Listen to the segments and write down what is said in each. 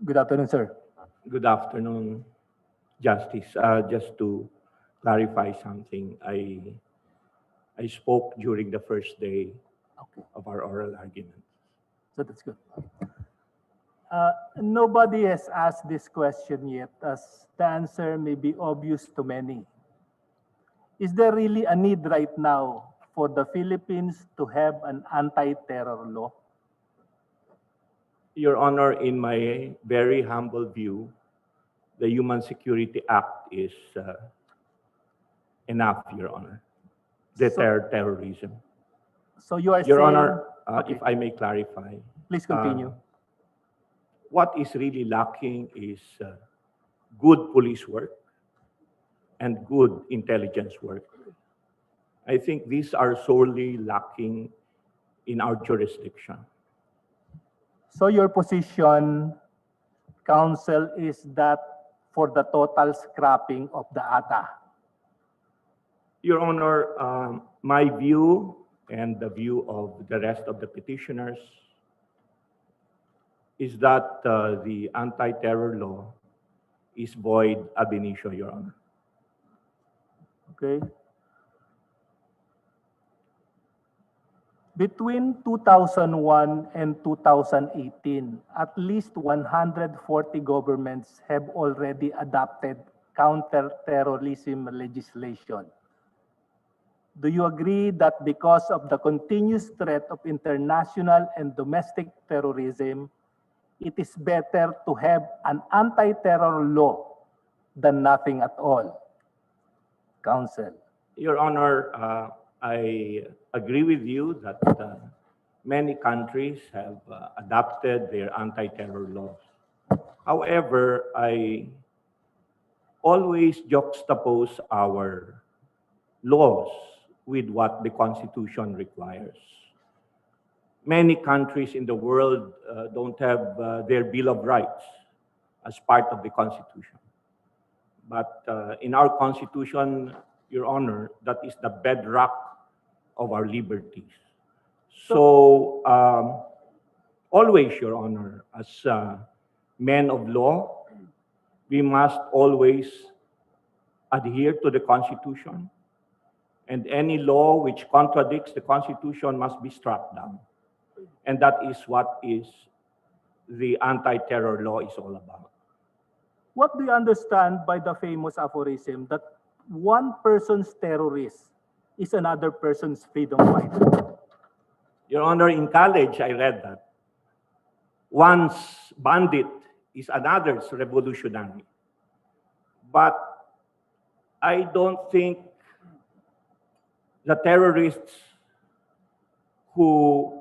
Good afternoon, sir. Good afternoon, Justice. Just to clarify something, I spoke during the first day Okay, of our oral argument. so that's good. Nobody has asked this question yet, as the answer may be obvious to many. Is there really a need right now for the Philippines to have an anti-terror law? Your Honor, in my very humble view, the Human Security Act is enough, Your Honor. Deter terrorism. So you are Your saying, Honor, okay, if I may clarify, please continue. what is really lacking is good police work and good intelligence work. I think these are sorely lacking in our jurisdiction. So your position, counsel, is that for the total scrapping of the ATA? Your Honor, my view and the view of the rest of the petitioners is that the anti-terror law is void ab initio, Your Honor. Okay. Between 2001 and 2018, at least 140 governments have already adopted counter-terrorism legislation. Do you agree that because of the continuous threat of international and domestic terrorism, it is better to have an anti-terror law than nothing at all? Counsel. Your Honor, I agree with you that many countries have adopted their anti-terror laws. However, I always juxtapose our laws with what the Constitution requires. Many countries in the world don't have their Bill of Rights as part of the Constitution. But in our Constitution, Your Honor, that is the bedrock of our liberties. So, always, Your Honor, as men of law, we must always adhere to the Constitution, and any law which contradicts the Constitution must be struck down. And that is what the anti-terror law is all about. What do you understand by the famous aphorism that one person's terrorist is another person's freedom fighter? Your Honor, in college, I read that. One's bandit is another's revolutionary. But I don't think the terrorists who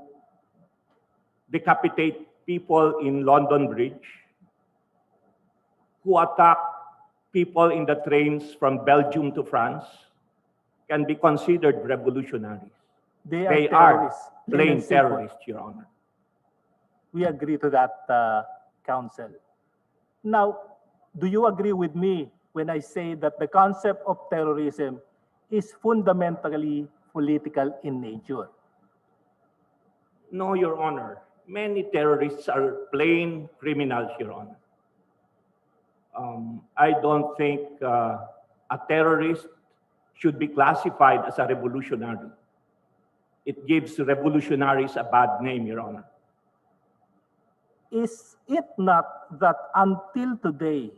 decapitate people in London Bridge, who attack people in the trains from Belgium to France, can be considered revolutionaries. They are plain terrorists, Your Honor. We agree to that, counsel. Now, do you agree with me when I say that the concept of terrorism is fundamentally political in nature? No, Your Honor. Many terrorists are plain criminals, Your Honor. I don't think a terrorist should be classified as a revolutionary. It gives revolutionaries a bad name, Your Honor. Is it not that until today,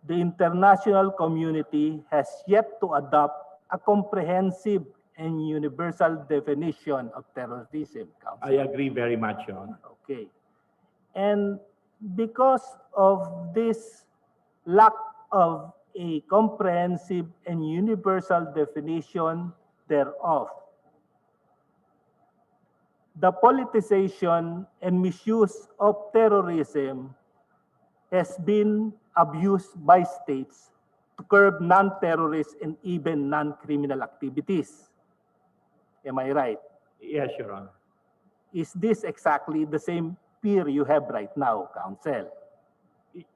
the international community has yet to adopt a comprehensive and universal definition of terrorism, counsel? I agree very much, Your Honor. Okay. And because of this lack of a comprehensive and universal definition thereof, the politicization and misuse of terrorism has been abused by states to curb non-terrorist and even non-criminal activities. Am I right? Yes, Your Honor. Is this exactly the same fear you have right now, counsel?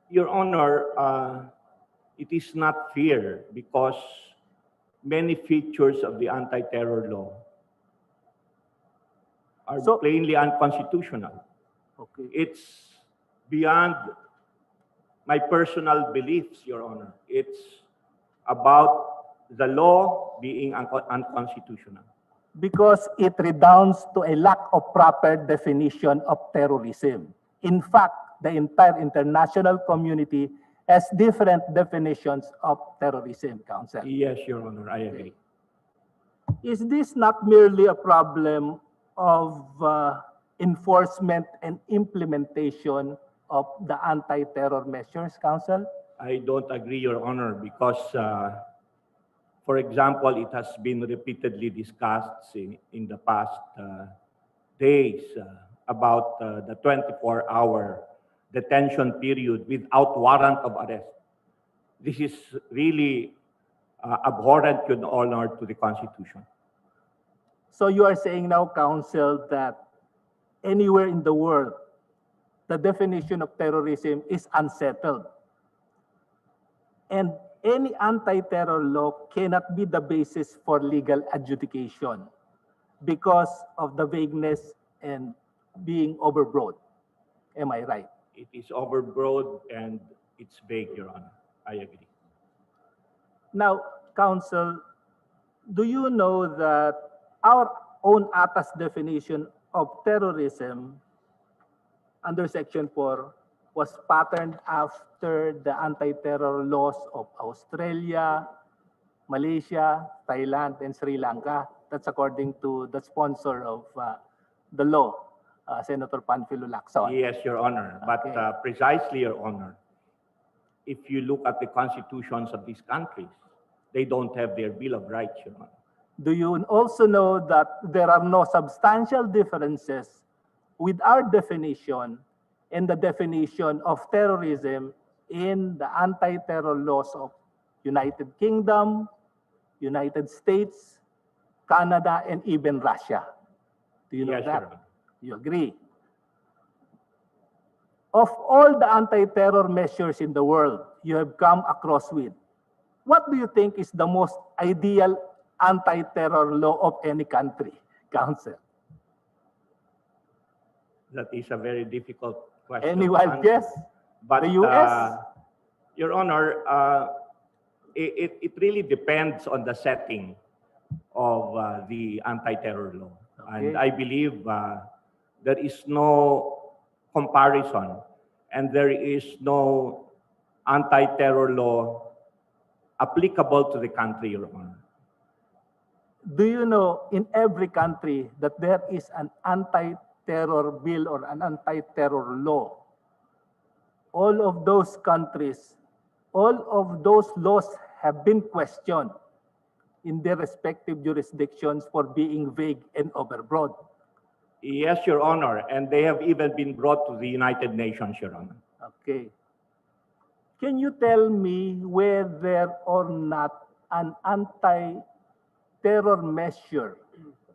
Your Honor, it is not fear because many features of the anti-terror law are plainly unconstitutional. Okay. It's beyond my personal beliefs, Your Honor. It's about the law being unconstitutional. Because it redounds to a lack of proper definition of terrorism. In fact, the entire international community has different definitions of terrorism, Counsel. Yes, Your Honor, I agree. Is this not merely a problem of enforcement and implementation of the anti-terror measures, Counsel? I don't agree, Your Honor, because, for example, it has been repeatedly discussed in the past days about the 24-hour detention period without warrant of arrest. This is really abhorrent, Your Honor, to the Constitution. So you are saying now, Counsel, that anywhere in the world, the definition of terrorism is unsettled. And any anti-terror law cannot be the basis for legal adjudication because of the vagueness and being overbroad. Am I right? It is overbroad and it's vague, Your Honor. I agree. Now, Counsel, do you know that our own ATTA's definition of terrorism under Section 4 was patterned after the anti-terror laws of Australia, Malaysia, Thailand, and Sri Lanka? That's according to the sponsor of the law, Senator Panfilo Lacson. Yes, Your Honor. But Okay. precisely, Your Honor, if you look at the constitutions of these countries, they don't have their Bill of Rights, Your Honor. Do you also know that there are no substantial differences with our definition and the definition of terrorism in the anti-terror laws of United Kingdom, United States, Canada, and even Russia? Do you know Yes, that? Your Honor. You agree? Of all the anti-terror measures in the world you have come across with, what do you think is the most ideal anti-terror law of any country, Counsel? That is a very difficult question. Any to wild answer. guess? But, The US? Your Honor, it really depends on the setting of the anti-terror law. Okay. And I believe there is no comparison and there is no anti-terror law applicable to the country, Your Honor. Do you know in every country that there is an anti-terror bill or an anti-terror law? All of those countries, all of those laws have been questioned in their respective jurisdictions for being vague and overbroad. Yes, Your Honor, and they have even been brought to the United Nations, Your Honor. Okay. Can you tell me whether or not an anti-terror measure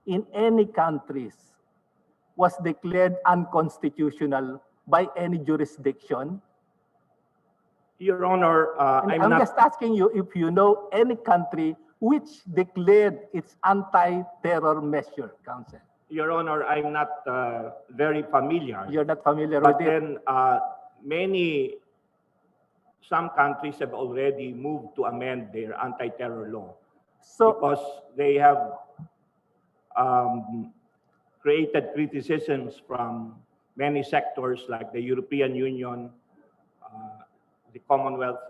in any countries was declared unconstitutional by any jurisdiction? Your Honor, And I'm just asking you if you know any country which declared its anti-terror measure, Counsel. Your Honor, I'm not very familiar. You're not familiar But with it? then some countries have already moved to amend their anti-terror law So, because they have created criticisms from many sectors like the European Union, the Commonwealth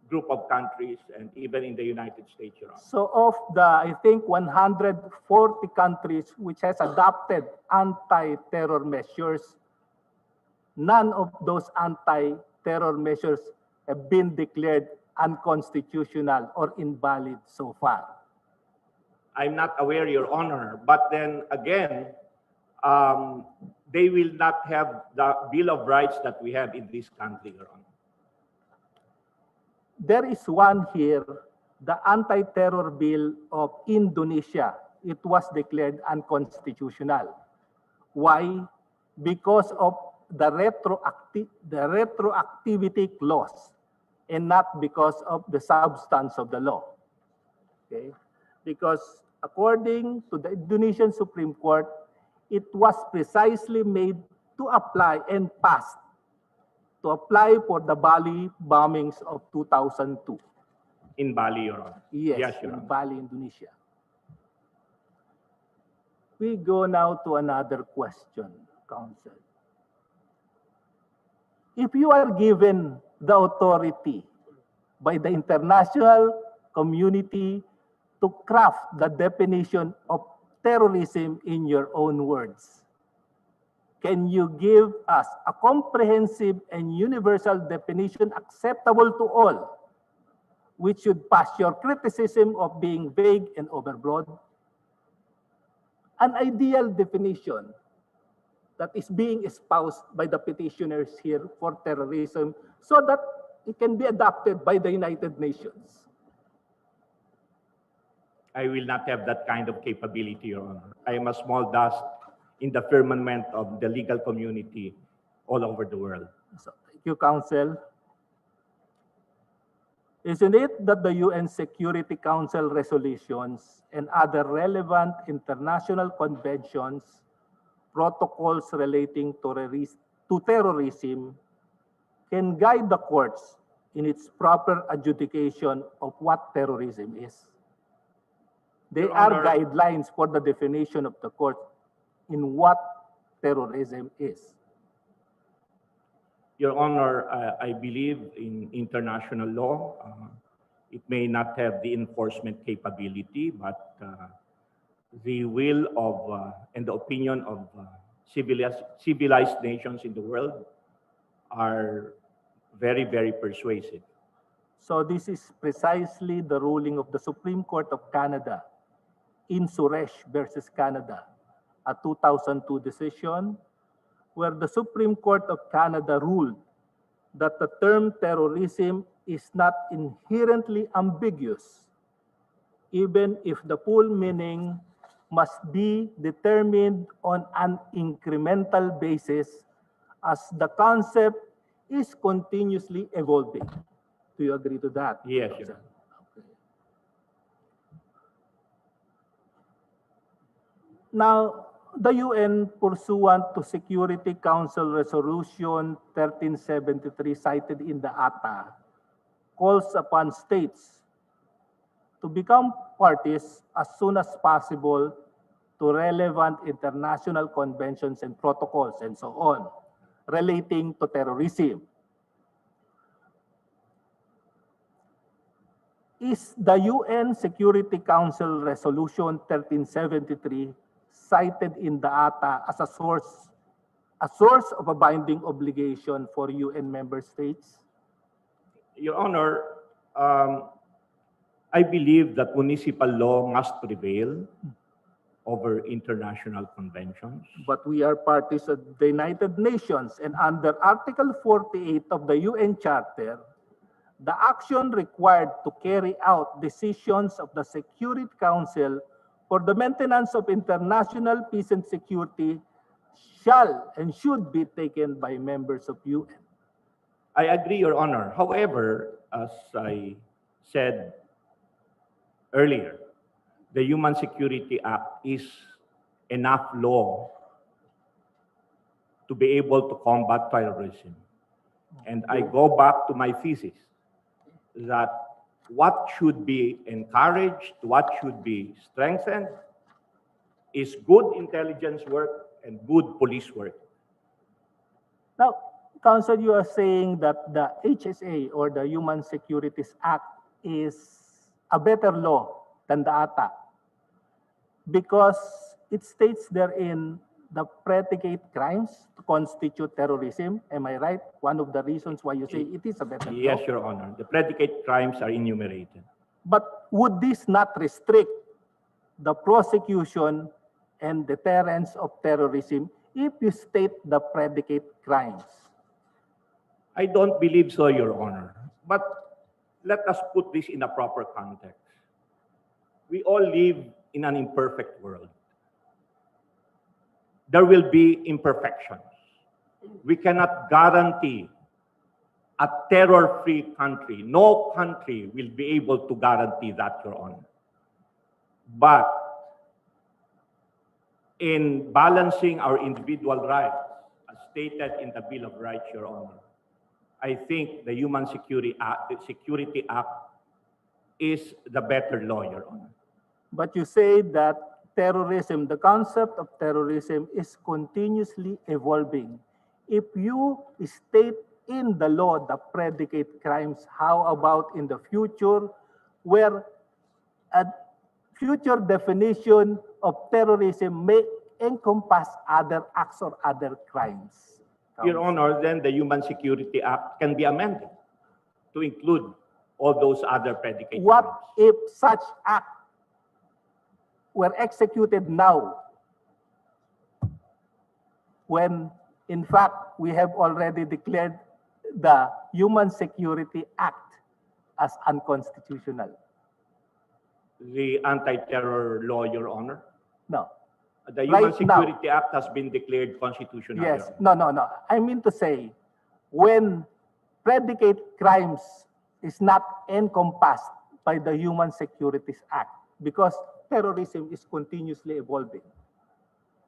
group of countries, and even in the United States, Your Honor. so of the, I think, 140 countries which has adopted anti-terror measures, none of those anti-terror measures have been declared unconstitutional or invalid so far. I'm not aware, Your Honor, but then again, they will not have the Bill of Rights that we have in this country, Your Honor. There is one here, the anti-terror bill of Indonesia. It was declared unconstitutional. Why? Because of the retroactivity clause and not because of the substance of the law. Okay? Because according to the Indonesian Supreme Court, it was precisely made to apply and pass to apply for the Bali bombings of 2002. In Bali, Your Honor. Yes, Your in Honor. Bali, Indonesia. We go now to another question, Counsel. If you are given the authority by the international community to craft the definition of terrorism in your own words, can you give us a comprehensive and universal definition acceptable to all, which should pass your criticism of being vague and overbroad? An ideal definition that is being espoused by the petitioners here for terrorism so that it can be adopted by the United Nations. I will not have that kind of capability, Your Honor. I am a small dust in the firmament of the legal community all over the world. So, thank you, Counsel. Isn't it that the UN Security Council resolutions and other relevant international conventions, protocols relating to terrorism can guide the courts in its proper adjudication of what terrorism is? They Your are Honor, guidelines for the definition of the court in what terrorism is. Your Honor, I believe in international law. It may not have the enforcement capability, but the will of and the opinion of civilized nations in the world are very, very persuasive. So this is precisely the ruling of the Supreme Court of Canada in Suresh versus Canada, a 2002 decision where the Supreme Court of Canada ruled that the term terrorism is not inherently ambiguous, even if the full meaning must be determined on an incremental basis as the concept is continuously evolving. Do you agree to that? Yes, Your Honor. Now, the UN, pursuant to Security Council Resolution 1373 cited in the ATTA, calls upon states to become parties as soon as possible to relevant international conventions and protocols and so on relating to terrorism. Is the UN Security Council Resolution 1373 cited in the ATTA as a source of a binding obligation for UN member states? Your Honor, I believe that municipal law must prevail over international conventions. But we are parties of the United Nations, and under Article 48 of the UN Charter, the action required to carry out decisions of the Security Council for the maintenance of international peace and security shall and should be taken by members of UN. I agree, Your Honor. However, as I said earlier, the Human Security Act is enough law to be able to combat terrorism. And I go back to my thesis that what should be encouraged, what should be strengthened is good intelligence work and good police work. Now, Counsel, you are saying that the HSA or the Human Securities Act is a better law than the ATTA because it states therein the predicate crimes to constitute terrorism. Am I right? One of the reasons why you say it is a better law. Yes, Your Honor. The predicate crimes are enumerated. But would this not restrict the prosecution and deterrence of terrorism if you state the predicate crimes? I don't believe so, Your Honor. But let us put this in a proper context. We all live in an imperfect world. There will be imperfections. We cannot guarantee a terror-free country. No country will be able to guarantee that, Your Honor. But in balancing our individual rights, as stated in the Bill of Rights, Your Honor, I think the Human Security Act is the better law, Your Honor. But you say that terrorism, the concept of terrorism is continuously evolving. If you state in the law the predicate crimes, how about in the future where a future definition of terrorism may encompass other acts or other crimes? Your Honor, then the Human Security Act can be amended to include all those other predicate What crimes. if such act were executed now, when in fact we have already declared the Human Security Act as unconstitutional? The anti-terror law, Your Honor. No. The Human Right now. Security Act has been declared constitutional. Yes. Your Honor. No. I mean to say, when predicate crimes is not encompassed by the Human Security Act, because terrorism is continuously evolving.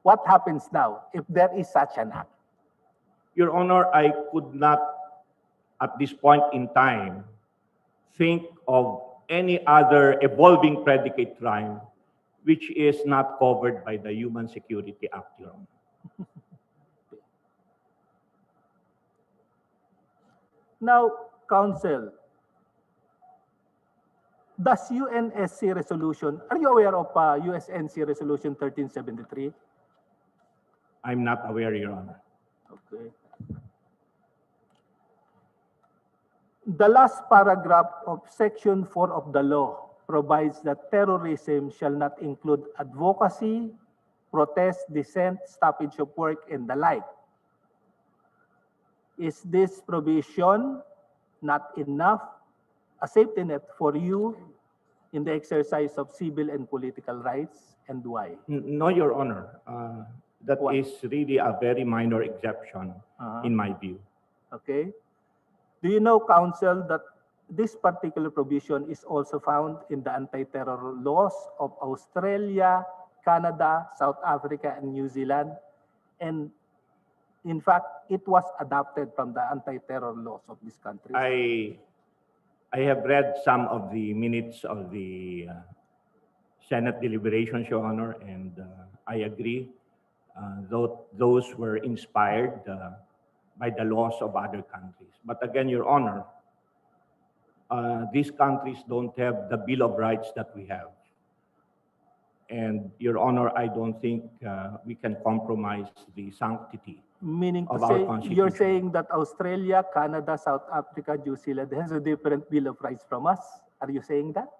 What happens now if there is such an act? Your Honor, I could not, at this point in time, think of any other evolving predicate crime which is not covered by the Human Security Act, Your Honor. Now, Counsel, does UNSC resolution, are you aware of USNC resolution 1373? I'm not aware, Your Honor. Okay. The last paragraph of Section 4 of the law provides that terrorism shall not include advocacy, protest, dissent, stoppage of work, and the like. Is this provision not enough, a safety net for you in the exercise of civil and political rights, and why? No, Your Honor. That Why? is really a very minor exception in my view. Okay. Do you know, Counsel, that this particular provision is also found in the anti-terror laws of Australia, Canada, South Africa, and New Zealand? And in fact, it was adopted from the anti-terror laws of these countries. I have read some of the minutes of the Senate deliberations, Your Honor, and I agree. Those were inspired by the laws of other countries. But again, Your Honor, these countries don't have the Bill of Rights that we have. And Your Honor, I don't think we can compromise the sanctity. Meaning to of our say, Constitution. you're saying that Australia, Canada, South Africa, New Zealand has a different Bill of Rights from us? Are you saying that?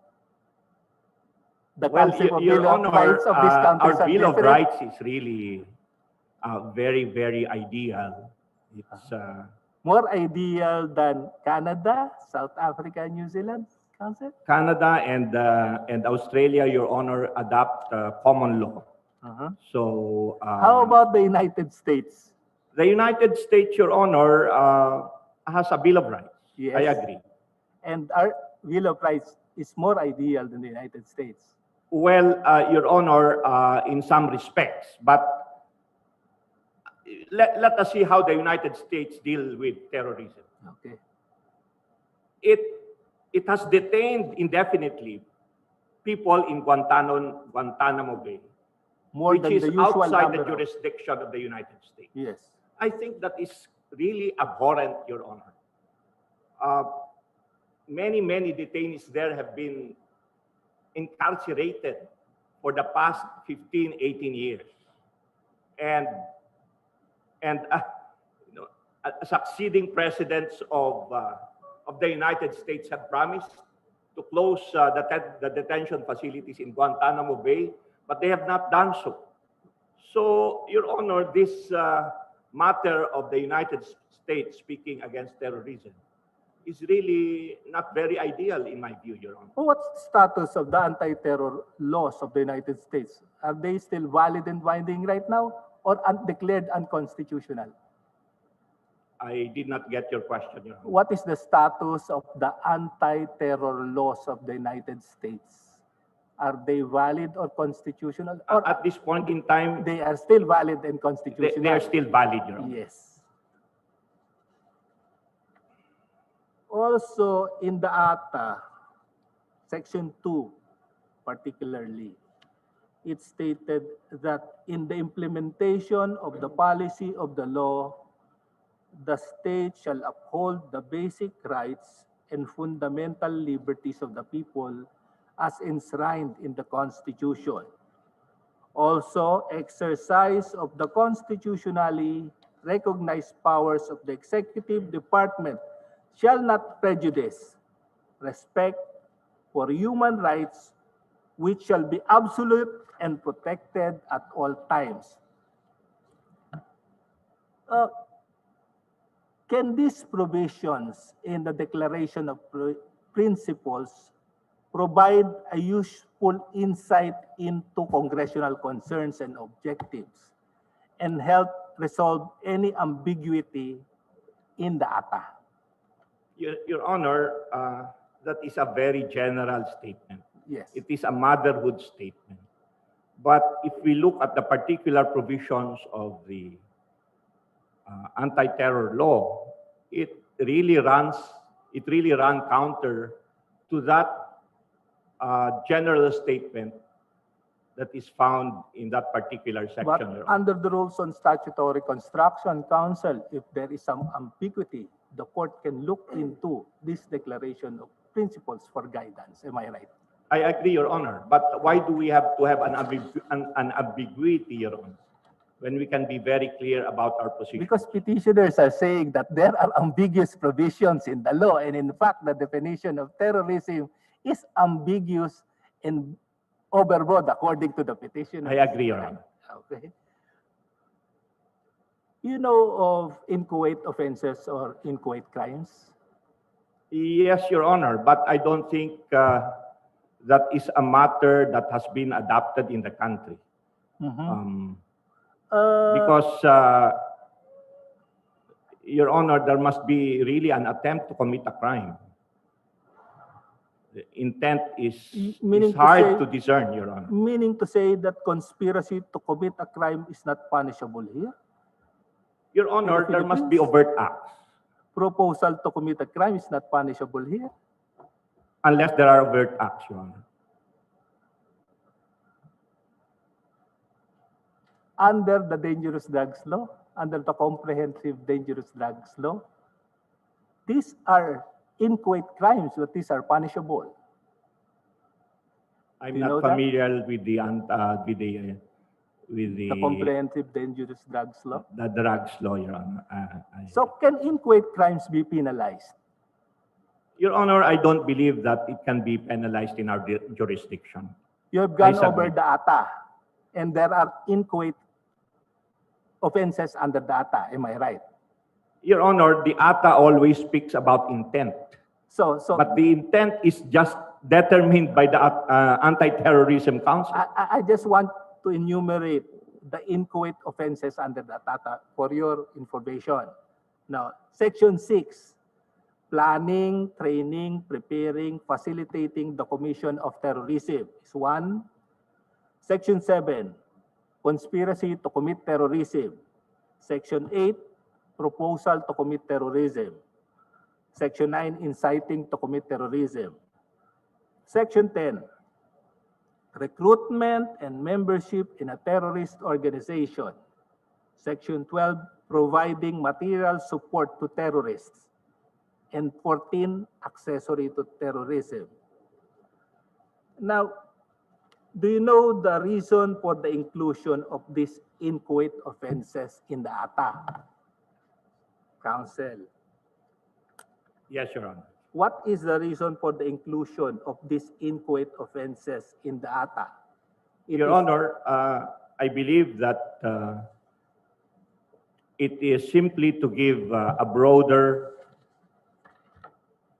The Well, concept of Your Bill of Honor, Rights of these countries our are Bill of different? Rights is really very, very ideal. It's More ideal than Canada, South Africa, and New Zealand, Counsel? Canada and Australia, Your Honor, adopt common law. So How about the United States? the United States, Your Honor, has a Bill of Rights. Yes. I agree. And our Bill of Rights is more ideal than the United States. Well, Your Honor, in some respects, but let us see how the United States deal with terrorism. Okay. It has detained indefinitely people in Guantanamo Bay, More which than is the usual outside the number of- jurisdiction of the United States. Yes. I think that is really abhorrent, Your Honor. Many detainees there have been incarcerated for the past 15, 18 years. And succeeding presidents of the United States have promised to close the detention facilities in Guantanamo Bay, but they have not done so. So, Your Honor, this matter of the United States speaking against terrorism is really not very ideal in my view, Your Honor. What's the status of the anti-terror laws of the United States? Are they still valid and binding right now, or declared unconstitutional? I did not get your question, Your Honor. What is the status of the anti-terror laws of the United States? Are they valid or constitutional? Or At this point in time, they are still valid and constitutional? they are still valid, Your Honor. Yes. Also, in the ATA, Section 2 particularly, it stated that in the implementation of the policy of the law, the state shall uphold the basic rights and fundamental liberties of the people as enshrined in the Constitution. Also, exercise of the constitutionally recognized powers of the executive department shall not prejudice respect for human rights, which shall be absolute and protected at all times. Can these provisions in the Declaration of Principles provide a useful insight into congressional concerns and objectives and help resolve any ambiguity in the ATA? Your Honor, that is a very general statement. Yes. It is a motherhood statement. But if we look at the particular provisions of the anti-terror law, it really runs counter to that general statement that is found in that particular section. But Your Honor. under the rules on statutory construction, counsel, if there is some ambiguity, the court can look into this Declaration of Principles for guidance. Am I right? I agree, Your Honor. But why do we have to have an ambiguity, Your Honor, when we can be very clear about our position? Because petitioners are saying that there are ambiguous provisions in the law, and in fact, the definition of terrorism is ambiguous and overbroad according to the petitioner. I agree, Your Honor. Okay. You know of inchoate offenses or inchoate crimes? Yes, Your Honor, but I don't think that is a matter that has been adopted in the country. Because, Your Honor, there must be really an attempt to commit a crime. The intent is hard to discern, Your Honor. Meaning to say that conspiracy to commit a crime is not punishable here? Your Honor, there must be overt acts. Proposal to commit a crime is not punishable here? Unless there are overt acts, Your Honor. Under the dangerous drugs law, under the comprehensive dangerous drugs law, these are inchoate crimes, but these are punishable. I'm not familiar with the comprehensive dangerous drugs law. The drugs law, Your Honor. So can inchoate crimes be penalized? Your Honor, I don't believe that it can be penalized in our jurisdiction. You have gone over the ATA, and there are inchoate offenses under the ATA. Am I right? Your Honor, the ATA always speaks about intent. But the intent is just determined by the Anti-Terrorism Council. I just want to enumerate the inchoate offenses under the ATA for your information. Now, Section 6, planning, training, preparing, facilitating the commission of terrorism is one. Section 7, conspiracy to commit terrorism. Section 8, proposal to commit terrorism. Section 9, inciting to commit terrorism. Section 10, recruitment and membership in a terrorist organization. Section 12, providing material support to terrorists. And 14, accessory to terrorism. Now, do you know the reason for the inclusion of these inchoate offenses in the ATA? Counsel. Yes, Your Honor. What is the reason for the inclusion of these inchoate offenses in the ATA? Your Honor, I believe that it is simply to give a broader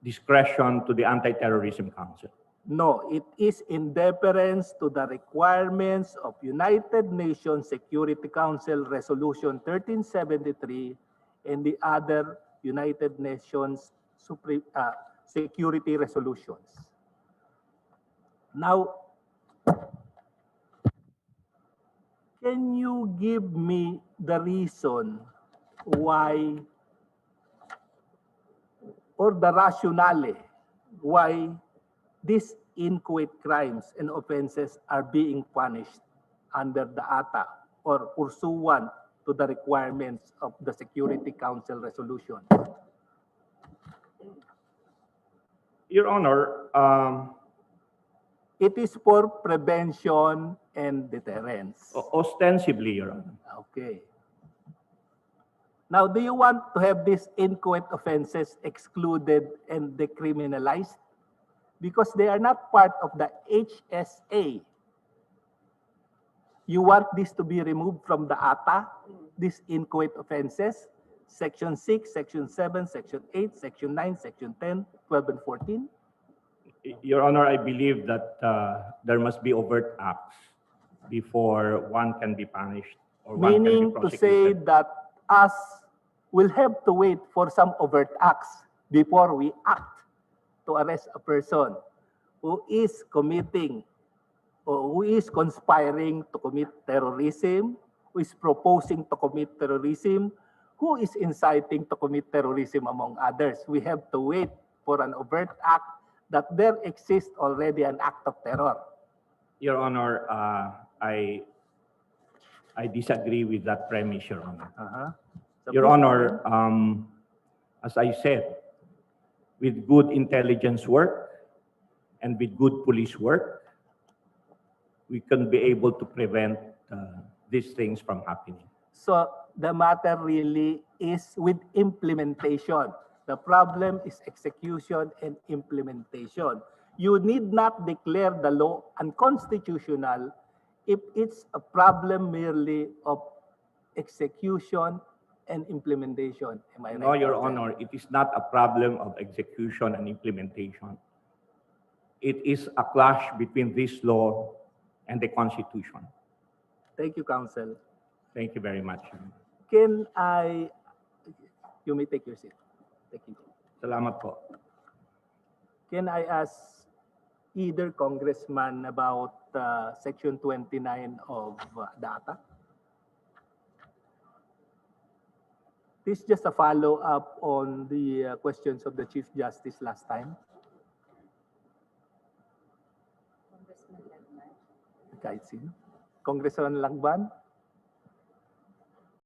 discretion to the Anti-Terrorism Council. No, it is in deference to the requirements of United Nations Security Council Resolution 1373 and the other United Nations security resolutions. Now, can you give me the reason why or the rationale why these inchoate crimes and offenses are being punished under the ATA or pursuant to the requirements of the Security Council resolution? Your Honor, It is for prevention and deterrence. ostensibly, Your Honor. Okay. Now, do you want to have these inchoate offenses excluded and decriminalized? Because they are not part of the HSA. You want this to be removed from the ATA, these inchoate offenses, Section 6, Section 7, Section 8, Section 9, Section 10, 12, and 14? Your Honor, I believe that there must be overt acts before one can be punished or one can be Meaning to say prosecuted. that us will have to wait for some overt acts before we act to arrest a person who is committing or who is conspiring to commit terrorism, who is proposing to commit terrorism, who is inciting to commit terrorism, among others. We have to wait for an overt act that there exists already an act of terror. Your Honor, I disagree with that premise, Your Honor. So Your please Honor, explain. as I said, with good intelligence work and with good police work, we can be able to prevent these things from happening. So the matter really is with implementation. The problem is execution and implementation. You need not declare the law unconstitutional if it's a problem merely of execution and implementation. Am I right? No, Your Counsel? Honor, it is not a problem of execution and implementation. It is a clash between this law and the Constitution. Thank you, Counsel. Thank you very much. Can I, you may take your seat. Thank you. Salamat po. Can I ask either congressman about Section 29 of data? This is just a follow-up on the questions of the Chief Justice last time. Kahit sino. Congressman Lagban?